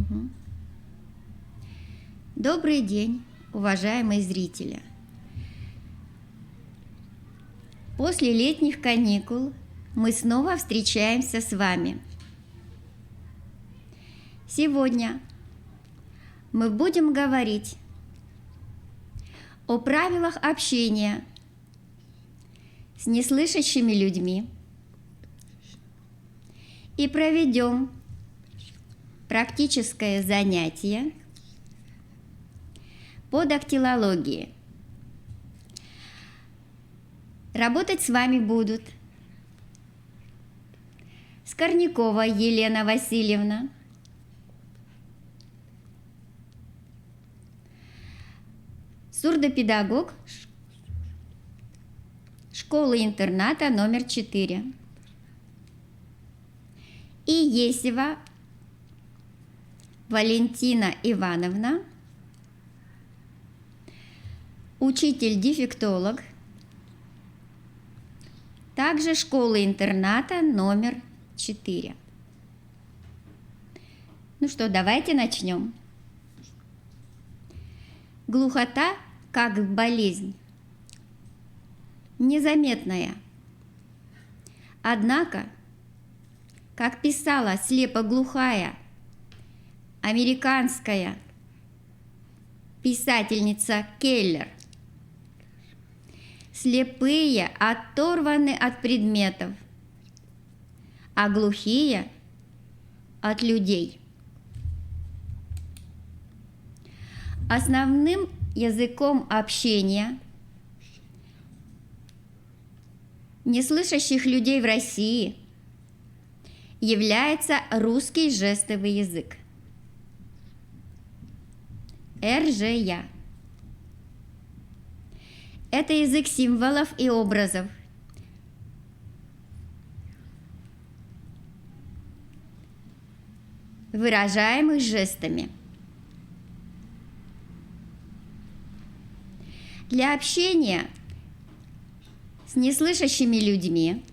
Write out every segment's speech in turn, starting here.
Мгм. Добрый день, уважаемые зрители! После летних каникул мы снова встречаемся с вами. Сегодня мы будем говорить о правилах общения с неслышащими людьми и проведем практическое занятие по дактилологии. Работать с вами будут Скорнякова Елена Васильевна, сурдопедагог школы-интерната номер 4, и Есева Валентина Ивановна, учитель-дефектолог, также школы-интерната номер 4. Ну что, давайте начнем. Глухота как болезнь, незаметная. Однако, как писала слепоглухая американская писательница Келлер, слепые оторваны от предметов, а глухие от людей. Основным языком общения неслышащих людей в России является русский жестовый язык. РЖЯ. Это язык символов и образов. Выражаемых жестами. Для общения с неслышащими людьми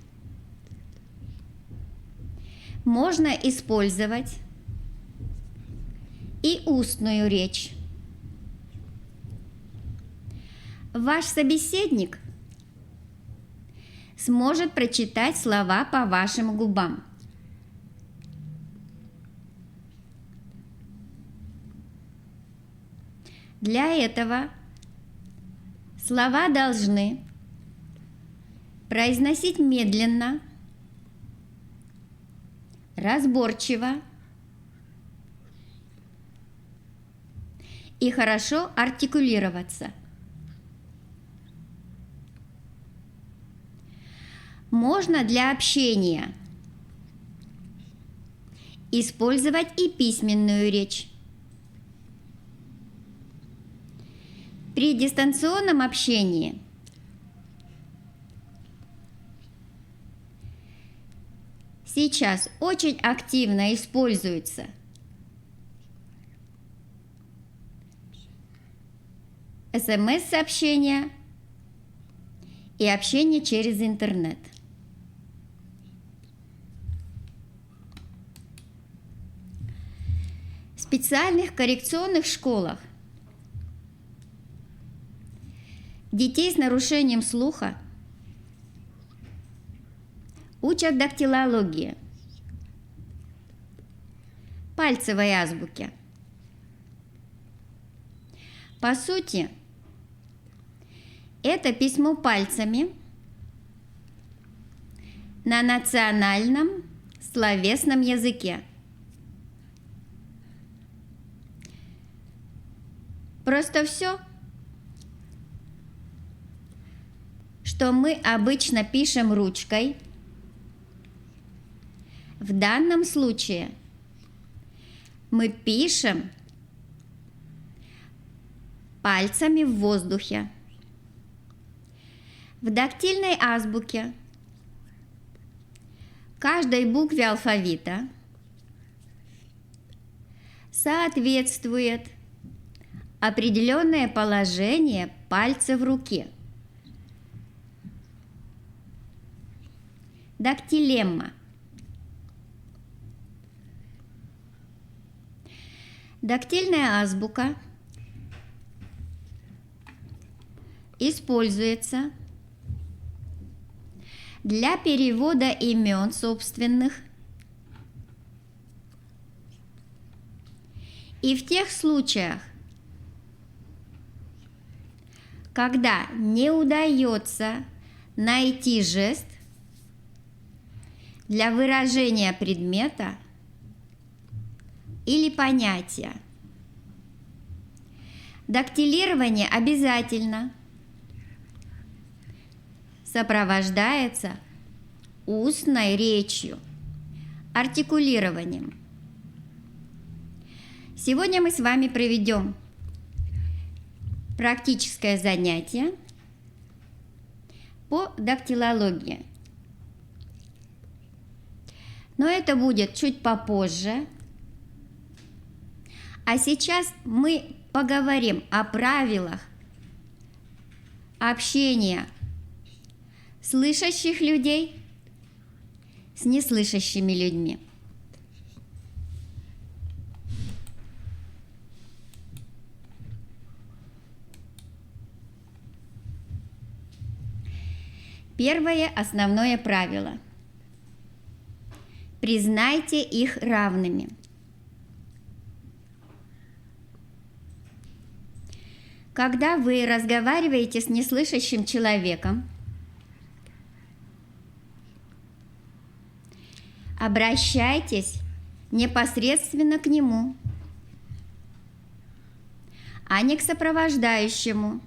можно использовать и устную речь. Ваш собеседник сможет прочитать слова по вашим губам. Для этого слова должны произносить медленно, разборчиво и хорошо артикулироваться. Можно для общения использовать и письменную речь. При дистанционном общении сейчас очень активно используется СМС-сообщения и общение через интернет. В специальных коррекционных школах детей с нарушением слуха учат дактилологии, пальцевой азбуке. По сути, это письмо пальцами на национальном словесном языке. Просто все, что мы обычно пишем ручкой, в данном случае мы пишем пальцами в воздухе. В дактильной азбуке каждой букве алфавита соответствует определенное положение пальца в руке. Дактилемма. Дактильная азбука используется для перевода имен собственных и в тех случаях, когда не удается найти жест для выражения предмета или понятия. Дактилирование обязательно сопровождается устной речью, артикулированием. Сегодня мы с вами проведем практическое занятие по дактилологии. Но это будет чуть попозже. А сейчас мы поговорим о правилах общения слышащих людей с неслышащими людьми. Первое основное правило. Признайте их равными. Когда вы разговариваете с неслышащим человеком, обращайтесь непосредственно к нему, а не к сопровождающему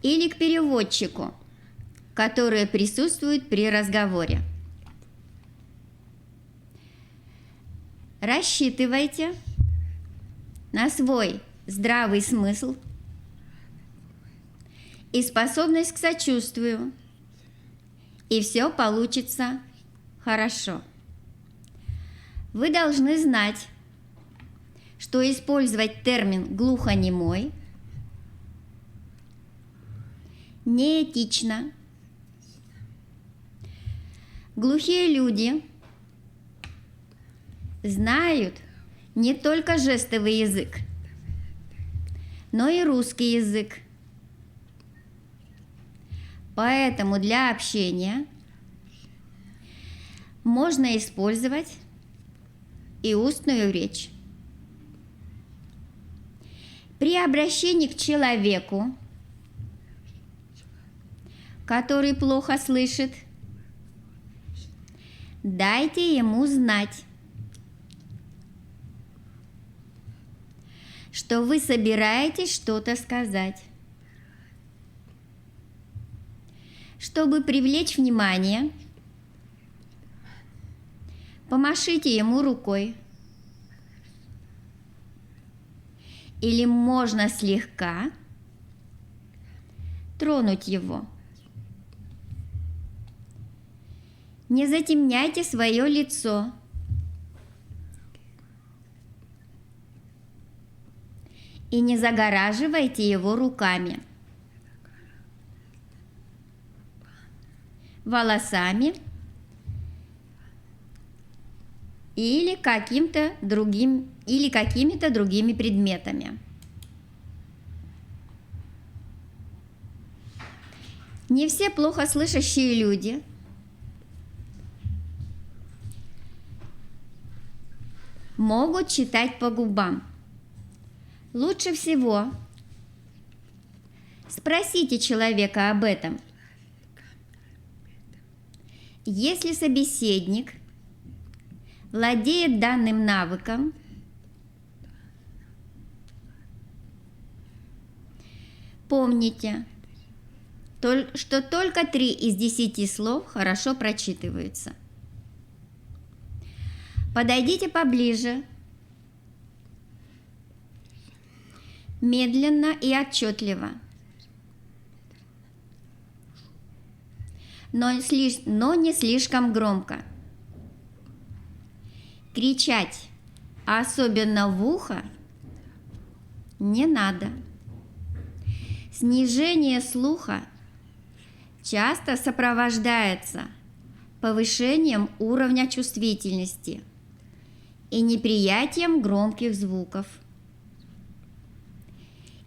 или к переводчику, которые присутствуют при разговоре. Рассчитывайте на свой здравый смысл и способность к сочувствию, и все получится хорошо. Вы должны знать, что использовать термин «глухонемой» неэтично. Глухие люди знают не только жестовый язык, но и русский язык. Поэтому для общения можно использовать и устную речь. При обращении к человеку, который плохо слышит, дайте ему знать, что вы собираетесь что-то сказать. Чтобы привлечь внимание, помашите ему рукой. Или можно слегка тронуть его. Не затемняйте свое лицо. И не загораживайте его руками, волосами или какими-то другими предметами. Не все плохо слышащие люди могут читать по губам. Лучше всего спросите человека об этом. Если собеседник владеет данным навыком, помните, что только 3 из 10 слов хорошо прочитываются. Подойдите поближе, медленно и отчетливо, но не слишком громко. Кричать, особенно в ухо, не надо. Снижение слуха часто сопровождается повышением уровня чувствительности и неприятием громких звуков.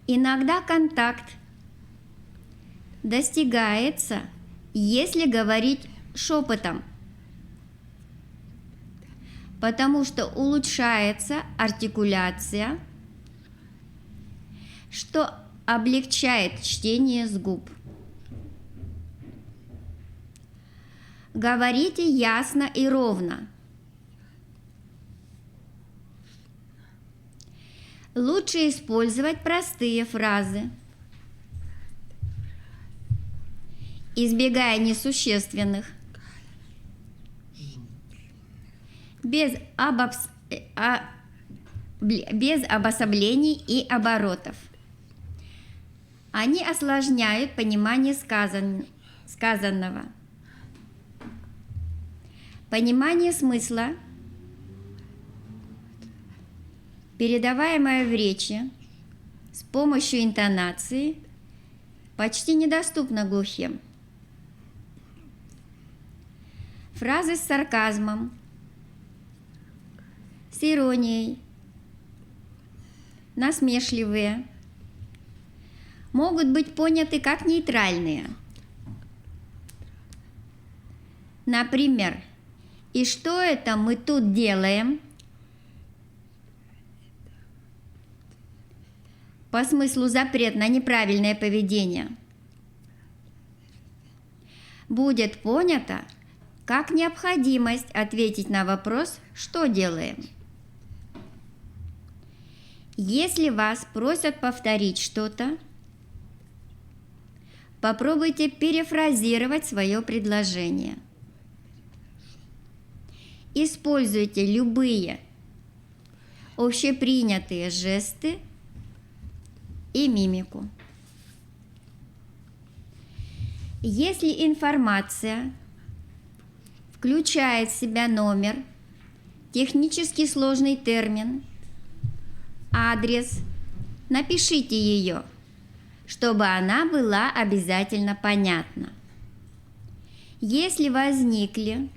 Иногда контакт достигается, если говорить шепотом, потому что улучшается артикуляция, что облегчает чтение с губ. Говорите ясно и ровно. Лучше использовать простые фразы, избегая несущественных, без обособлений и оборотов. Они осложняют понимание сказанного. Понимание смысла, передаваемое в речи с помощью интонации, почти недоступно глухим. Фразы с сарказмом, с иронией, насмешливые, могут быть поняты как нейтральные. Например, «И что это мы тут делаем?» По смыслу запрет на неправильное поведение. Будет понято как необходимость ответить на вопрос «Что делаем?». Если вас просят повторить что-то, попробуйте перефразировать свое предложение. Используйте любые общепринятые жесты и мимику. Если информация включает в себя номер, технически сложный термин, адрес, напишите ее, чтобы она была обязательно понятна. Если возникли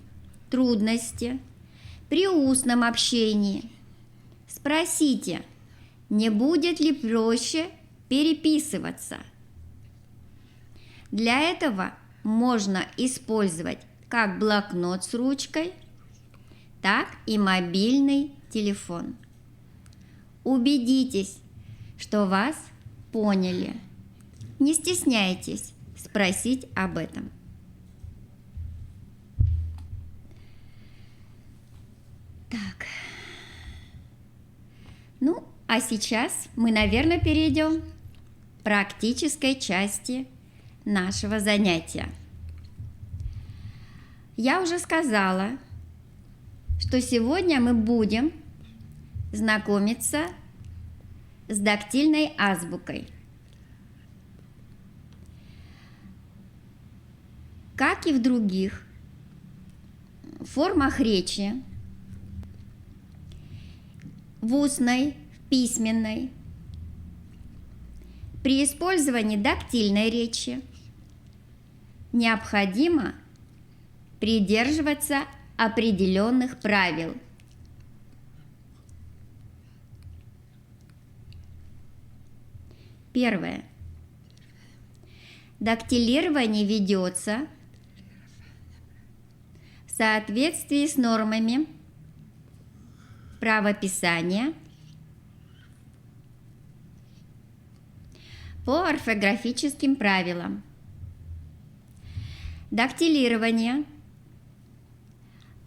трудности при устном общении, спросите, не будет ли проще переписываться. Для этого можно использовать как блокнот с ручкой, так и мобильный телефон. Убедитесь, что вас поняли. Не стесняйтесь спросить об этом. Так. Ну, а сейчас мы, наверное, перейдем к практической части нашего занятия. Я уже сказала, что сегодня мы будем знакомиться с дактильной азбукой. Как и в других формах речи, в устной, в письменной, при использовании дактильной речи необходимо придерживаться определенных правил. Первое. Дактилирование ведется в соответствии с нормами правописания по орфографическим правилам. Дактилирование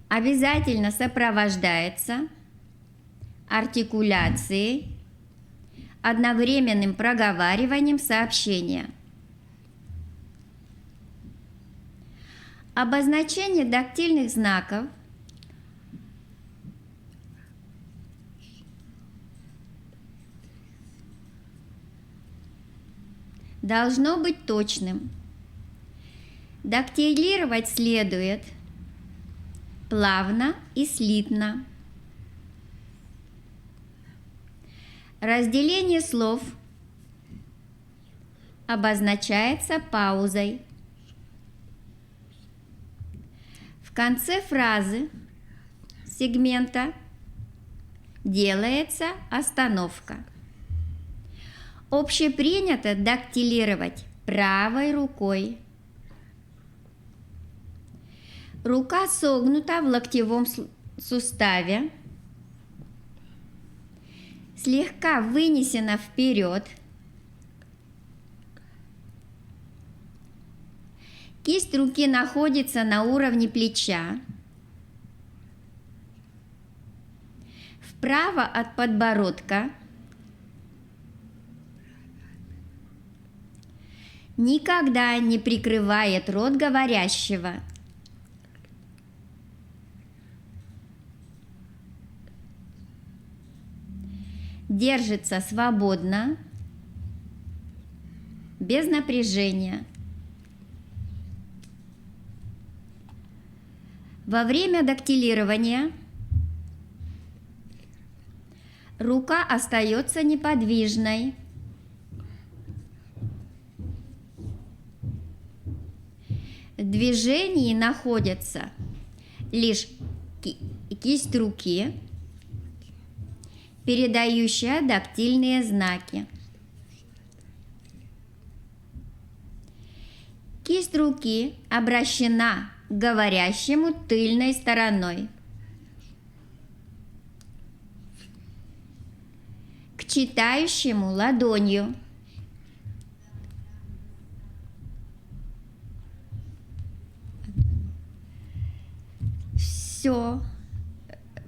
обязательно сопровождается артикуляцией, одновременным проговариванием сообщения. Обозначение дактильных знаков должно быть точным. Дактилировать следует плавно и слитно. Разделение слов обозначается паузой. В конце фразы, сегмента делается остановка. Общепринято дактилировать правой рукой. Рука согнута в локтевом суставе, слегка вынесена вперед. Кисть руки находится на уровне плеча. Вправо от подбородка. Никогда не прикрывает рот говорящего. Держится свободно, без напряжения. Во время дактилирования рука остается неподвижной. В движении находится лишь кисть руки, передающая дактильные знаки. Кисть руки обращена к говорящему тыльной стороной. К читающему ладонью. Все.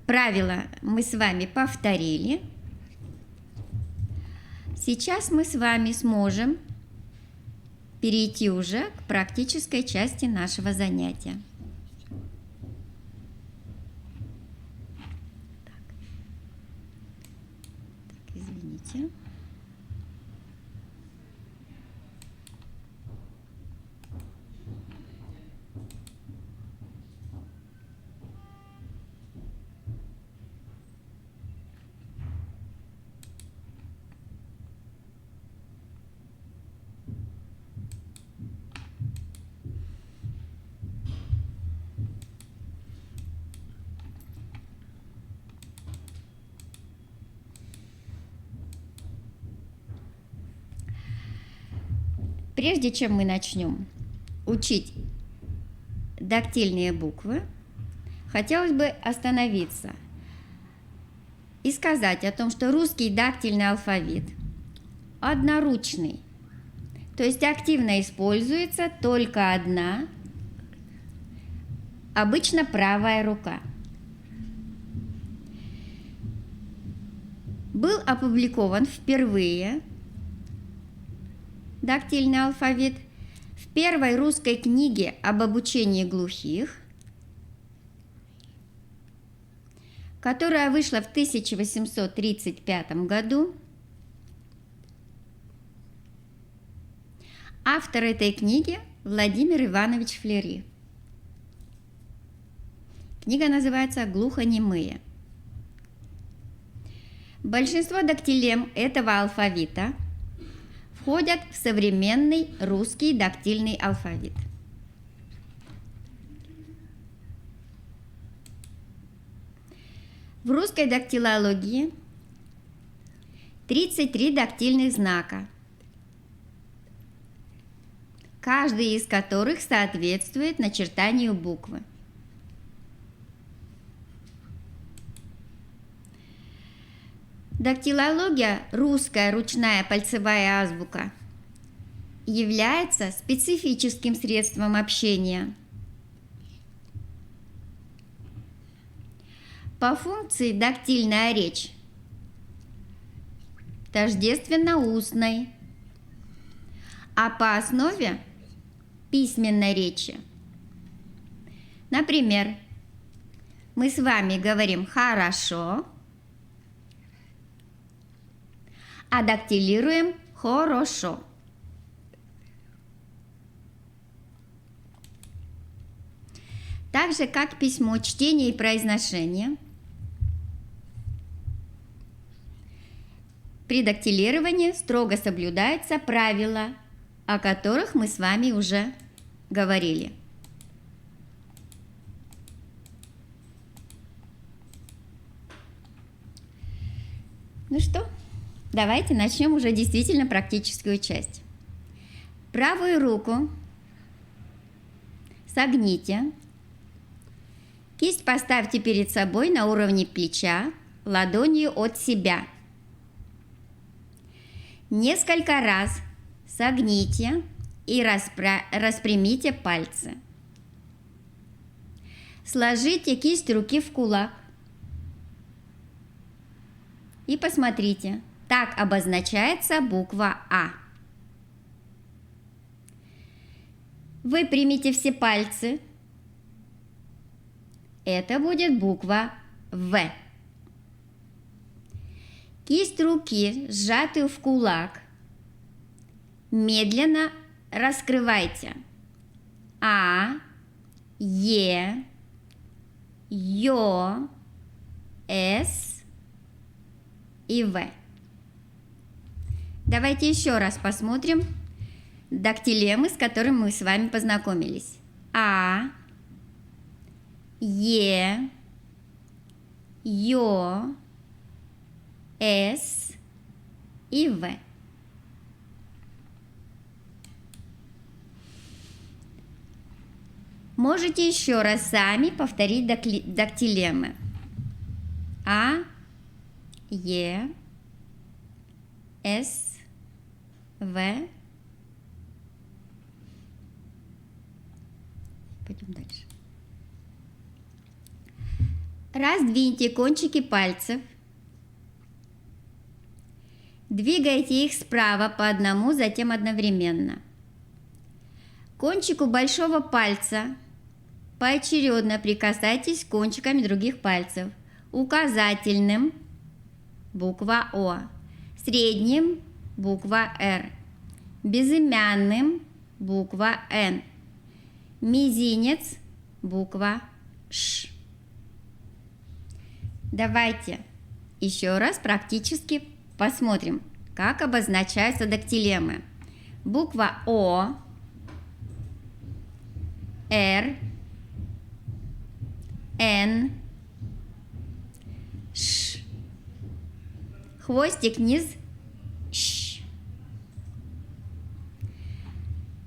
Правила мы с вами повторили. Сейчас мы с вами сможем перейти уже к практической части нашего занятия. Так, извините. Прежде чем мы начнем учить дактильные буквы, хотелось бы остановиться и сказать о том, что русский дактильный алфавит одноручный, то есть активно используется только одна, обычно правая рука. Был опубликован впервые дактильный алфавит в первой русской книге об обучении глухих, которая вышла в 1835 году. Автор этой книги Владимир Иванович Флери. Книга называется «Глухонемые». Большинство дактилем этого алфавита входят в современный русский дактильный алфавит. В русской дактилологии 33 дактильных знака, каждый из которых соответствует начертанию буквы. Дактилология, русская ручная пальцевая азбука, является специфическим средством общения. По функции дактильная речь тождественна устной, а по основе письменной речи. Например, мы с вами говорим «хорошо», а дактилируем «хорошо». Так же, как письмо, чтение и произношение, при дактилировании строго соблюдаются правила, о которых мы с вами уже говорили. Ну что, давайте начнем уже действительно практическую часть. Правую руку согните, кисть поставьте перед собой на уровне плеча, ладонью от себя. Несколько раз согните и распрямите пальцы. Сложите кисть руки в кулак. И посмотрите, так обозначается буква А. Выпрямите все пальцы. Это будет буква В. Кисть руки, сжатую в кулак, медленно раскрывайте. А, Е, Ё, С и В. Давайте еще раз посмотрим дактилемы, с которыми мы с вами познакомились. А, Е, Ё, С и В. Можете еще раз сами повторить дактилемы. А, Е, С, В. Пойдем дальше. Раздвиньте кончики пальцев. Двигайте их справа по одному, затем одновременно. Кончику большого пальца поочередно прикасайтесь кончиками других пальцев. Указательным буква О, средним буква Р, безымянным буква Н, мизинец буква Ш. Давайте еще раз практически посмотрим, как обозначаются дактилемы. Буква О, Р, Н, Ш. Хвостик вниз, Щ.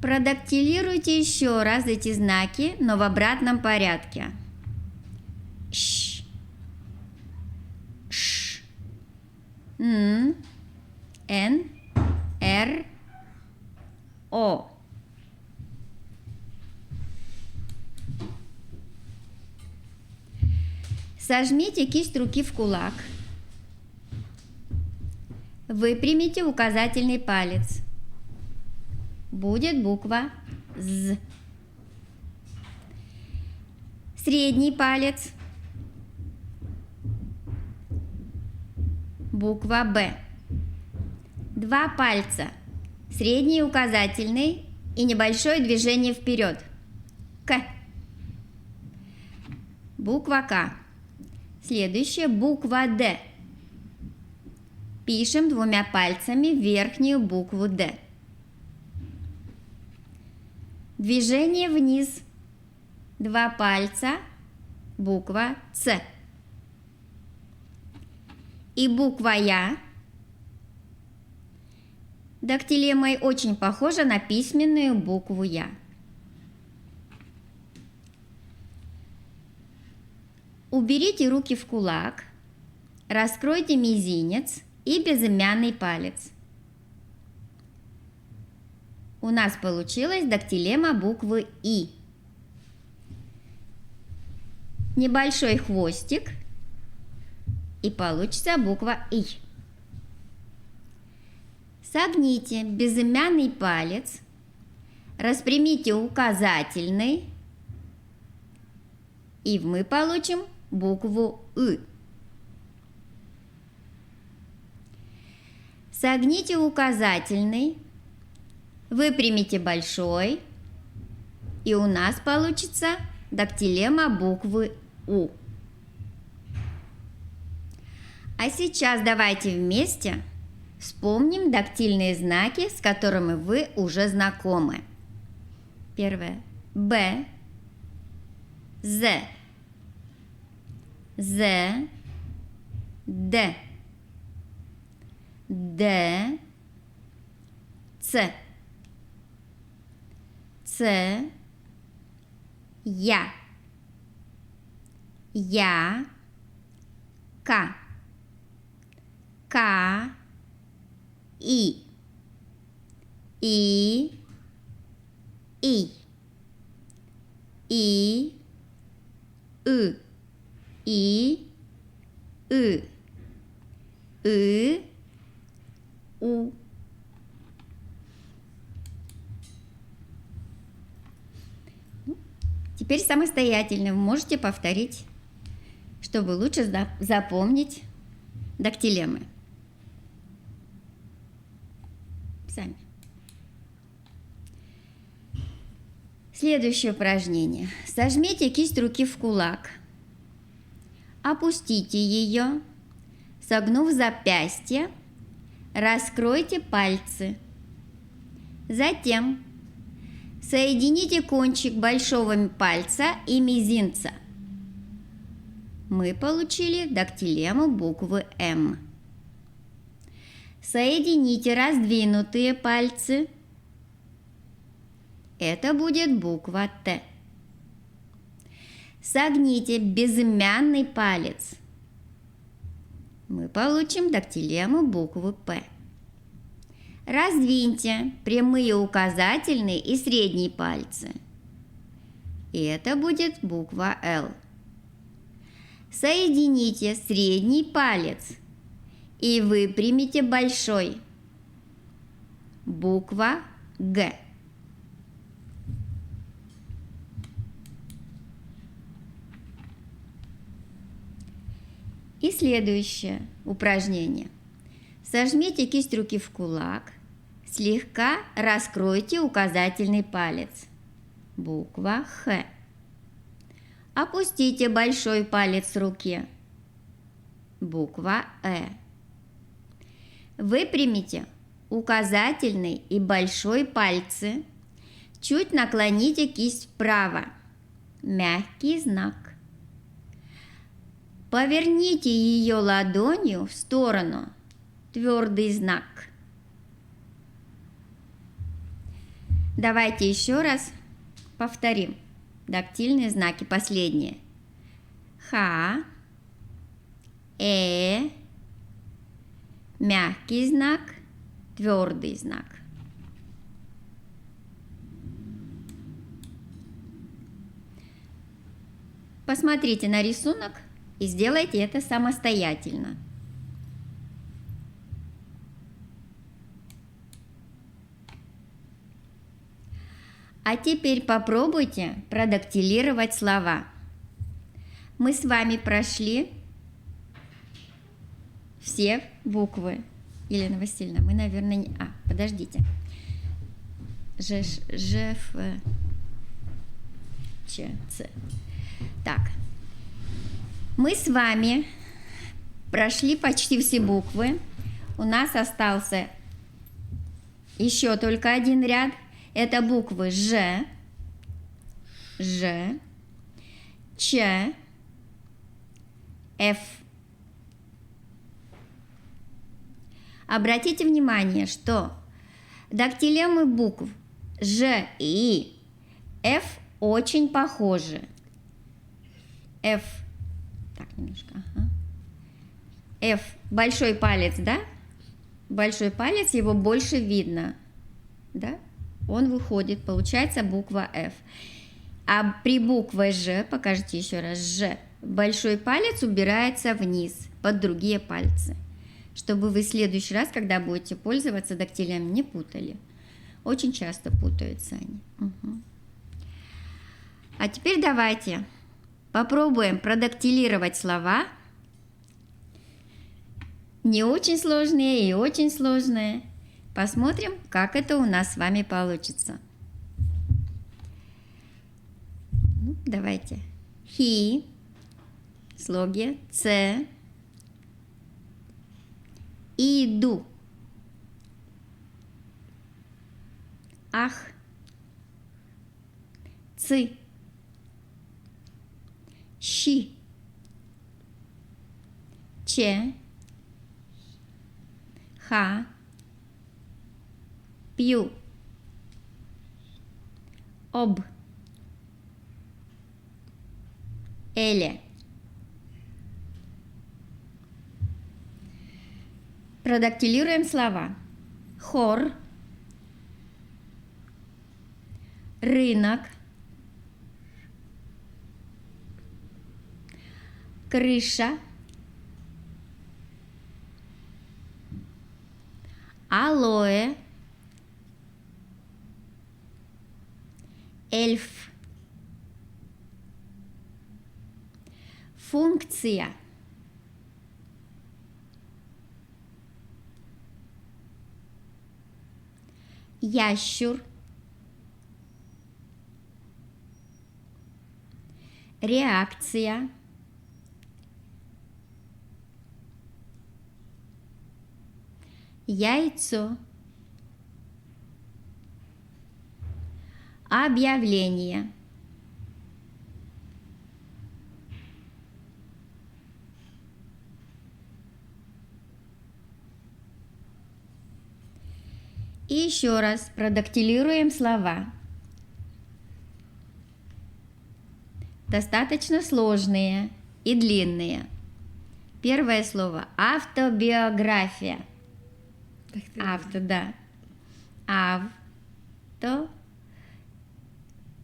Продактилируйте еще раз эти знаки, но в обратном порядке. Щ, Ш, Н, Н, Р, О. Сожмите кисть руки в кулак. Выпрямите указательный палец. Будет буква З. Средний палец. Буква Б. Два пальца. Средний и указательный и небольшое движение вперед. К. Буква К. Следующая буква Д. Пишем двумя пальцами верхнюю букву Д. Движение вниз. Два пальца. Буква Ц. И буква Я. Дактилемой очень похожа на письменную букву Я. Уберите руки в кулак, раскройте мизинец и безымянный палец. У нас получилась дактилема буквы И. Небольшой хвостик и получится буква И. Согните безымянный палец, распрямите указательный, и мы получим букву И. Согните указательный, выпрямите большой, и у нас получится дактилема буквы У. А сейчас давайте вместе вспомним дактильные знаки, с которыми вы уже знакомы. Первое. Б, З, З, Д, Д, Ц, Ц, Я, К, К, И, И, И, И, У. Теперь самостоятельно вы можете повторить, чтобы лучше запомнить дактилеммы. Сами. Следующее упражнение. Сожмите кисть руки в кулак. Опустите ее, согнув запястье, раскройте пальцы. Затем соедините кончик большого пальца и мизинца. Мы получили дактилемму буквы М. Соедините раздвинутые пальцы. Это будет буква Т. Согните безымянный палец. Мы получим дактилемму буквы П. Раздвиньте прямые указательные и средние пальцы. И это будет буква Л. Соедините средний палец и выпрямите большой. Буква Г. И следующее упражнение. Сожмите кисть руки в кулак, слегка раскройте указательный палец. Буква Х. Опустите большой палец руки. Буква Э. Выпрямите указательный и большой пальцы. Чуть наклоните кисть вправо. Мягкий знак. Поверните ее ладонью в сторону. Твердый знак. Давайте еще раз повторим дактильные знаки последние. Х, мягкий знак, твердый знак. Посмотрите на рисунок и сделайте это самостоятельно. А теперь попробуйте продактилировать слова. Мы с вами прошли все буквы. Елена Васильевна, мы, наверное, не... подождите. Ж, Ф, Ч, Ц. Так. Мы с вами прошли почти все буквы. У нас остался еще только один ряд. Это буквы Ж, Ч, Ф. Обратите внимание, что дактилеммы букв Ж и Ф очень похожи. Ф. Так, немножко. Ага. Ф. Большой палец, да? Большой палец, его больше видно. Да? Он выходит, получается буква F. А при букве Ж, покажите еще раз, Ж, большой палец убирается вниз, под другие пальцы, чтобы вы в следующий раз, когда будете пользоваться дактилем, не путали. Очень часто путаются они. Угу. А теперь давайте попробуем продактилировать слова. Не очень сложные и очень сложные. Посмотрим, как это у нас с вами получится. Ну, давайте. Хи, слоги Ц, иду, ах, ци, щи, че, ха, пью, об, эле. Продактилируем слова. Хор, рынок, крыша, алоэ, эльф, функция, ящур, реакция, яйцо, объявление, и еще раз продактилируем слова. Достаточно сложные и длинные. Первое слово – автобиография. Авто, да. Авто.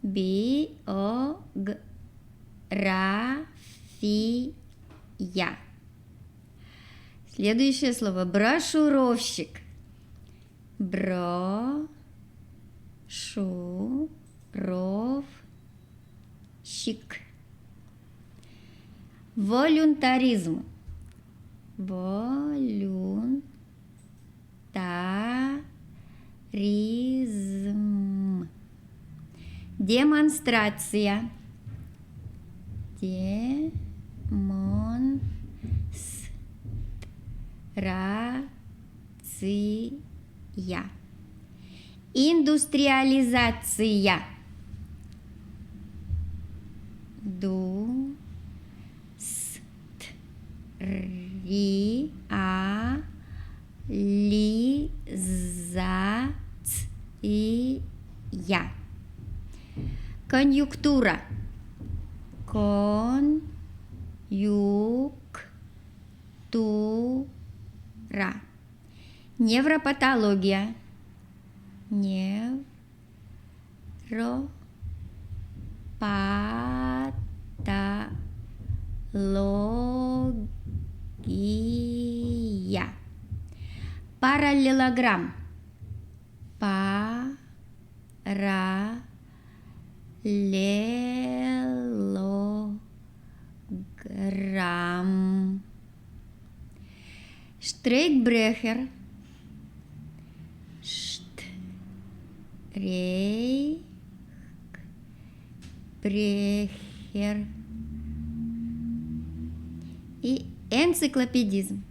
Биография. Следующее слово – брошюровщик. Брошюровщик. Волюнтаризм. Волюнтаризм. Демонстрация. Демонстрация. Индустриализация. Индустриализация. Конъюнктура. Конъюнктура. Невропатология. Невропатология. Параллелограмм. Параллелограмм. Штрейхбрехер. Штрейхбрехер. И энциклопедизм.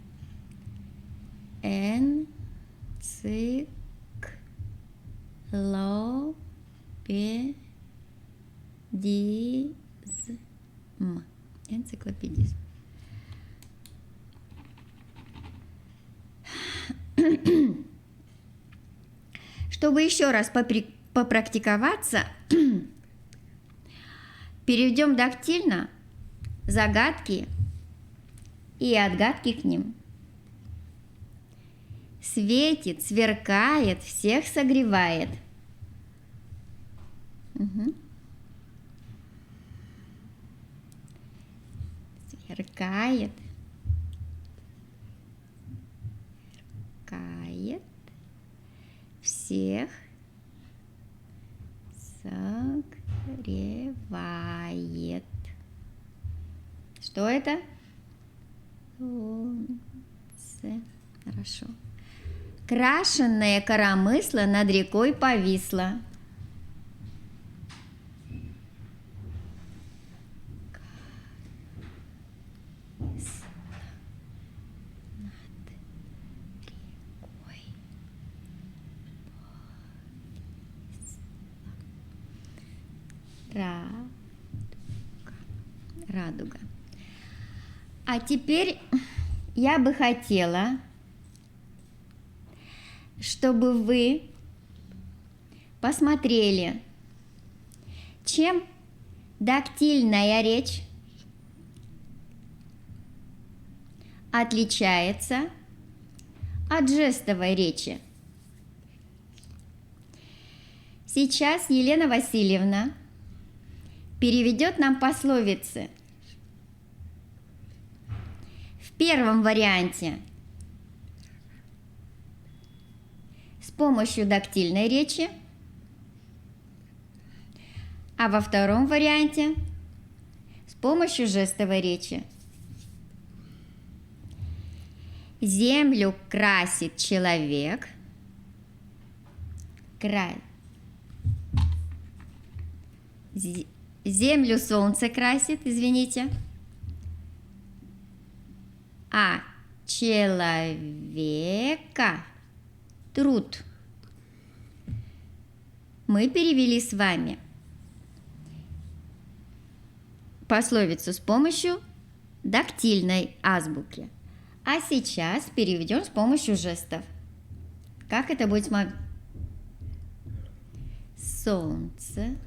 Энциклопедизм. Чтобы еще раз попрактиковаться, переведем дактильно загадки и отгадки к ним. Светит, сверкает, всех согревает. Угу. Сверкает. Всех согревает. Что это? Солнце. Хорошо. Крашенное коромысло над рекой повисло. Радуга. А теперь я бы хотела чтобы вы посмотрели, чем дактильная речь отличается от жестовой речи. Сейчас Елена Васильевна переведет нам пословицы. В первом варианте с помощью дактильной речи, а во втором варианте с помощью жестовой речи. Землю красит человек. Землю солнце красит, извините. А человека труд. Мы перевели с вами пословицу с помощью дактильной азбуки. А сейчас переведем с помощью жестов. Как это будет смотреть? Солнце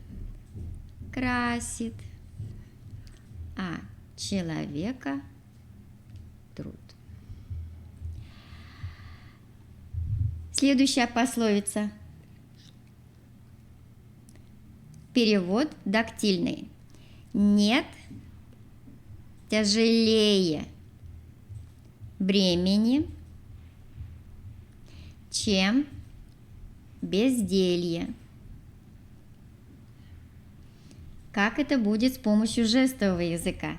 красит, а человека труд. Следующая пословица. Перевод дактильный. Нет тяжелее бремени, чем безделье. Как это будет с помощью жестового языка?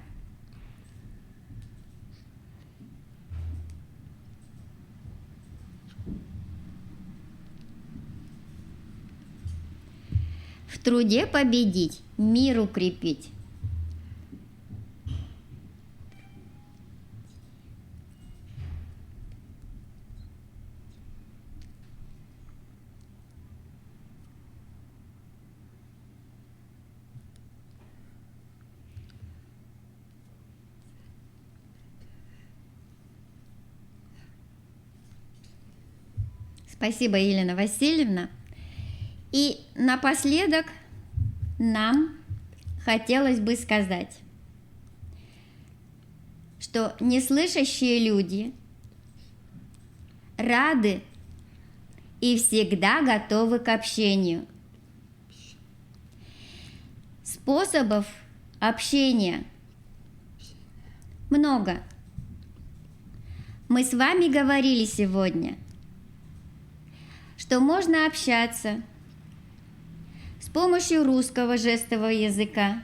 В труде победить, мир укрепить. Спасибо, Елена Васильевна. И напоследок нам хотелось бы сказать, что неслышащие люди рады и всегда готовы к общению. Способов общения много. Мы с вами говорили сегодня, что можно общаться с помощью русского жестового языка,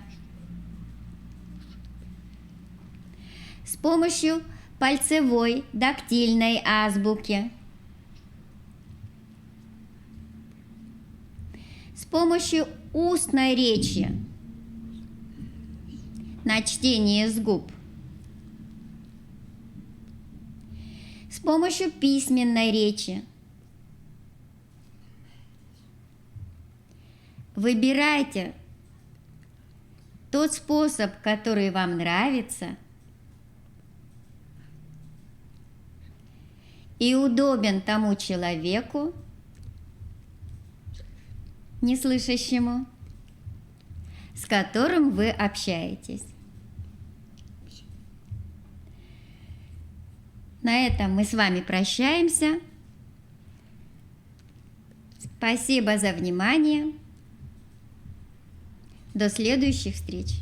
с помощью пальцевой дактильной азбуки, с помощью устной речи на чтение с губ, с помощью письменной речи. Выбирайте тот способ, который вам нравится и удобен тому человеку, неслышащему, с которым вы общаетесь. На этом мы с вами прощаемся. Спасибо за внимание. До следующих встреч!